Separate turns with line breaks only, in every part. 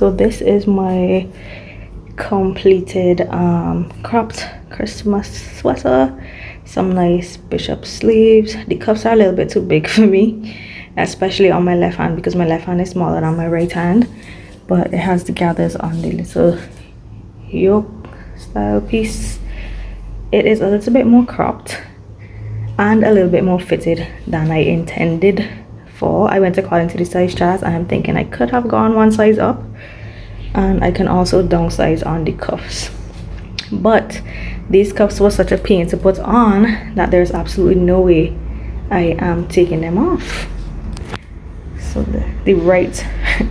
So this is my completed cropped Christmas sweater. Some nice bishop sleeves. The cuffs are a little bit too big for me, especially on my left hand because my left hand is smaller than my right hand, but it has the gathers on the little yoke style piece. It is a little bit more cropped and a little bit more fitted than I intended for. I went according to the size chart and I'm thinking I could have gone one size up, and I can also downsize on the cuffs, but these cuffs were such a pain to put on that there's absolutely no way I am taking them off. So the right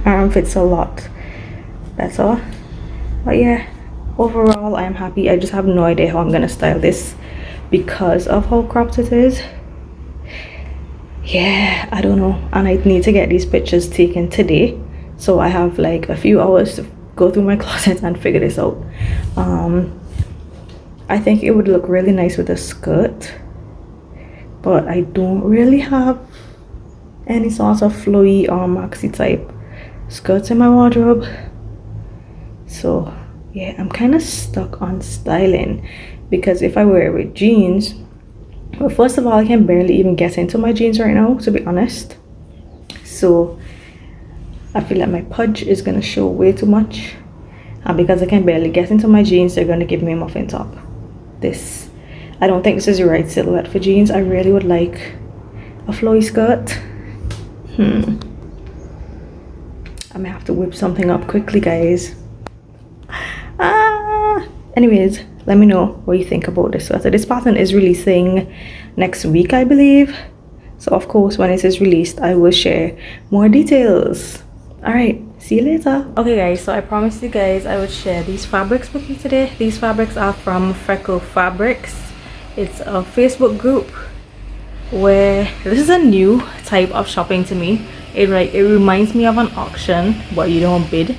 arm fits a lot better, but yeah, overall I am happy. I just have no idea how I'm gonna style this because of how cropped it is. Yeah, I don't know, and I need to get these pictures taken today, so I have like a few hours to go through my closet and figure this out. I think it would look really nice with a skirt, but I don't really have any sort of flowy or maxi type skirts in my wardrobe, so yeah, I'm kind of stuck on styling, because if I wear it with jeans, well, first of all, I can barely even get into my jeans right now, to be honest, so I feel like my pudge is gonna show way too much, and because I can barely get into my jeans, they're gonna give me a muffin top. I don't think this is the right silhouette for jeans. I really would like a flowy skirt. I may have to whip something up quickly, guys. Anyways, let me know what you think about this sweater. This pattern is releasing next week, I believe, so of course when it is released I will share more details. All right, see you later. Okay guys, so I promised you guys I would share these fabrics with you today. These fabrics are from Freckle Fabrics. It's a Facebook group where this is a new type of shopping to me. It reminds me of an auction, but you don't bid.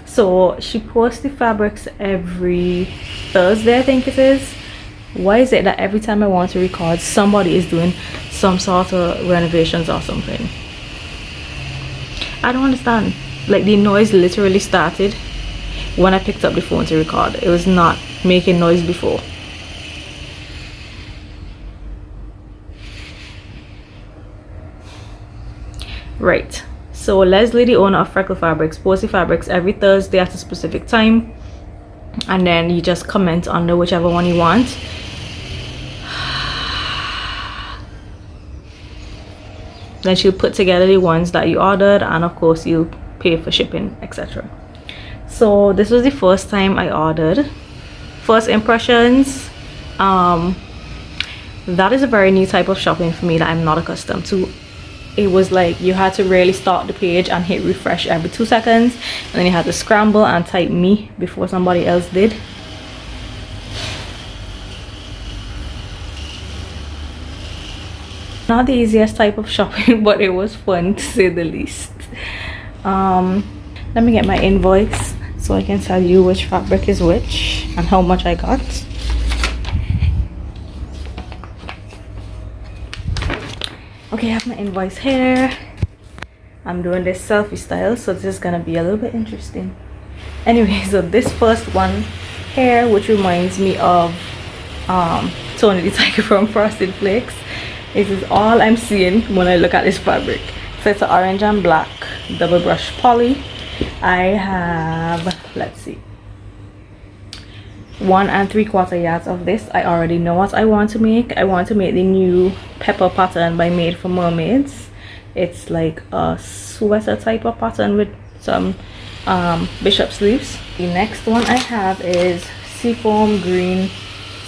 So she posts the fabrics every Thursday, I think it is. Why is it that every time I want to record, somebody is doing some sort of renovations or something? I don't understand. Like, the noise literally started when I picked up the phone to record. It was not making noise before. Right, so Leslie, the owner of Freckle Fabrics, posts the fabrics every Thursday at a specific time, and then you just comment under whichever one you want. Then she'll put together the ones that you ordered, and of course you pay for shipping, etc. So this was the first time I ordered. First impressions, that is a very new type of shopping for me that I'm not accustomed to. It was like you had to really start the page and hit refresh every 2 seconds, and then you had to scramble and type me before somebody else did. Not the easiest type of shopping, but it was fun to say the least. Let me get my invoice so I can tell you which fabric is which and how much I got. Okay, I have my invoice here. I'm doing this selfie style, so this is gonna be a little bit interesting. Anyway, so this first one here, which reminds me of Tony the Tiger from Frosted Flakes. This is all I'm seeing when I look at this fabric. So it's an orange and black double brush poly. I have, let's see, 1 3/4 yards of this. I already know what I want to make. I want to make the new pepper pattern by Made for Mermaids. It's like a sweater type of pattern with some bishop sleeves. The next one I have is Seafoam Green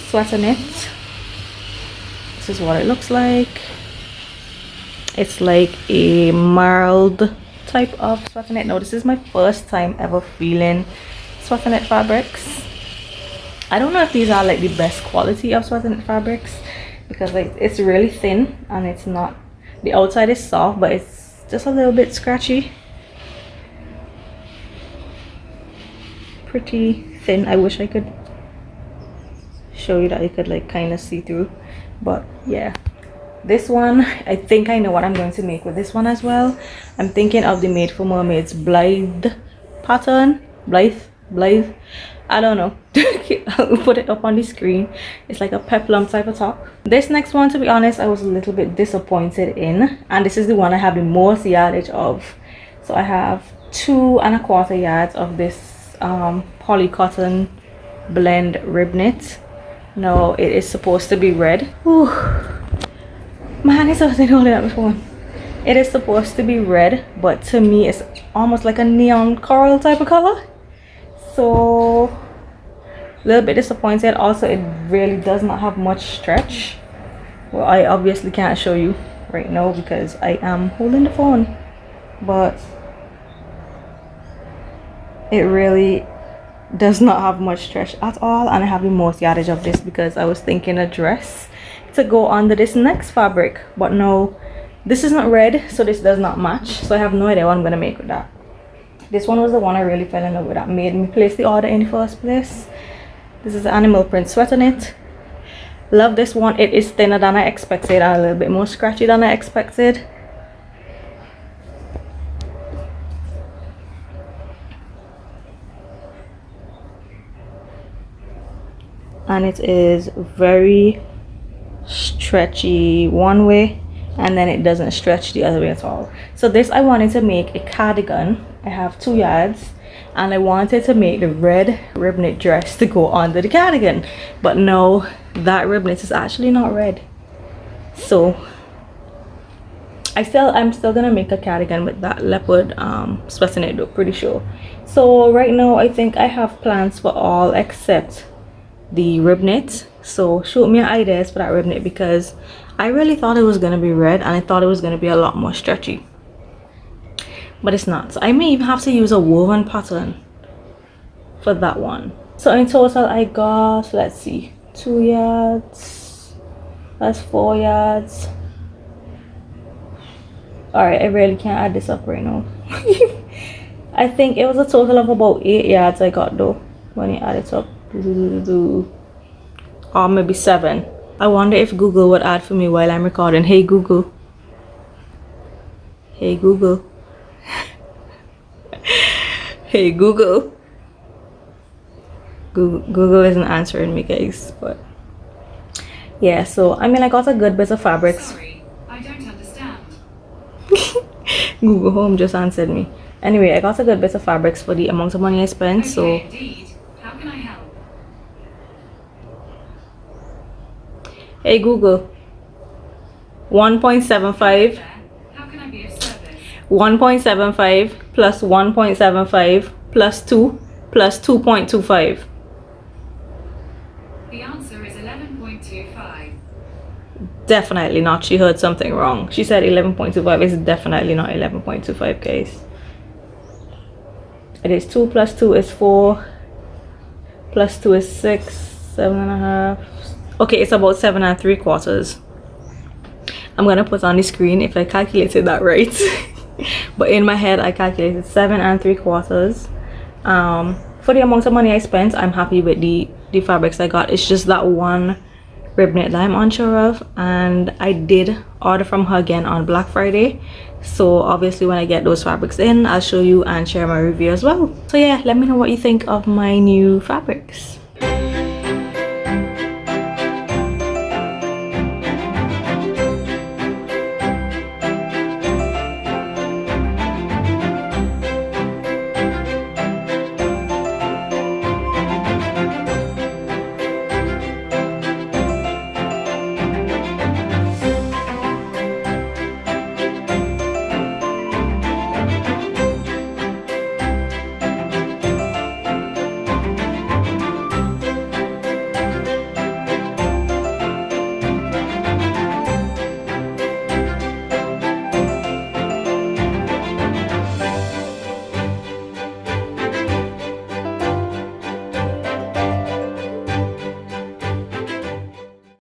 Sweater Knit. This is what it looks like. It's like a marled type of sweater knit. Now this is my first time ever feeling sweater knit fabrics. I don't know if these are like the best quality of sweater knit fabrics, because like it's really thin and it's not, the outside is soft but it's just a little bit scratchy. Pretty thin. I wish I could show you that you could like kind of see through, but yeah. This one, I think I know what I'm going to make with this one as well. I'm thinking of the Made for Mermaids Blide pattern. Blythe, I don't know. I'll put it up on the screen. It's like a peplum type of top. This next one, to be honest, I was a little bit disappointed in, and this is the one I have the most yardage of. So I have 2¼ yards of this poly cotton blend rib knit. No, it is supposed to be red. Ooh, my hand is already holding up the phone. It is supposed to be red, but to me it's almost like a neon coral type of color. So a little bit disappointed. Also, it really does not have much stretch. Well, I obviously can't show you right now because I am holding the phone, but it really does not have much stretch at all. And I have the most yardage of this because I was thinking a dress to go under this next fabric, but no, this is not red, so this does not match. So I have no idea what I'm gonna make with that. This one was the one I really fell in love with, that made me place the order in the first place. This is the animal print sweater knit. Love this one. It is thinner than I expected and a little bit more scratchy than I expected. And it is very stretchy one way, and then it doesn't stretch the other way at all. So this, I wanted to make a cardigan. I have 2 yards, and I wanted to make the red rib knit dress to go under the cardigan, but no, that rib knit is actually not red. So I'm still gonna make a cardigan with that leopard sweater knit though, pretty sure. So right now I think I have plans for all except the rib knit. So shoot me ideas for that rib knit, because I really thought it was gonna be red and I thought it was gonna be a lot more stretchy, but it's not. So I may even have to use a woven pattern for that one. So in total I got, let's see, 2 yards, that's 4 yards. All right, I really can't add this up right now. I think it was a total of about 8 yards I got though when you add it up, or maybe 7. I wonder if Google would add for me while I'm recording. Hey Google, hey Google. Hey Google. Google isn't answering me, guys, but yeah. So I mean, I got a good bit of fabrics.
Sorry, I don't understand.
Google Home just answered me. Anyway, I got a good bit of fabrics for the amount of money I spent.
Okay,
so
indeed. How can I help?
hey Google, 1.75.
How can I be of service?
1.75 plus 1.75 plus 2 plus 2.25.
The answer is 11.25.
Definitely not. She heard something wrong. She said 11.25. It's definitely not 11.25, guys. It is 2 plus 2 is 4 plus 2 is 6, 7.5. Okay, it's about 7 3/4. I'm gonna put on the screen if I calculated that right. But in my head I calculated 7 3/4. For the amount of money I spent, I'm happy with the fabrics I got. It's just that one rib knit that I'm unsure of, and I did order from her again on Black Friday. So obviously when I get those fabrics in, I'll show you and share my review as well. So yeah, let me know what you think of my new fabrics.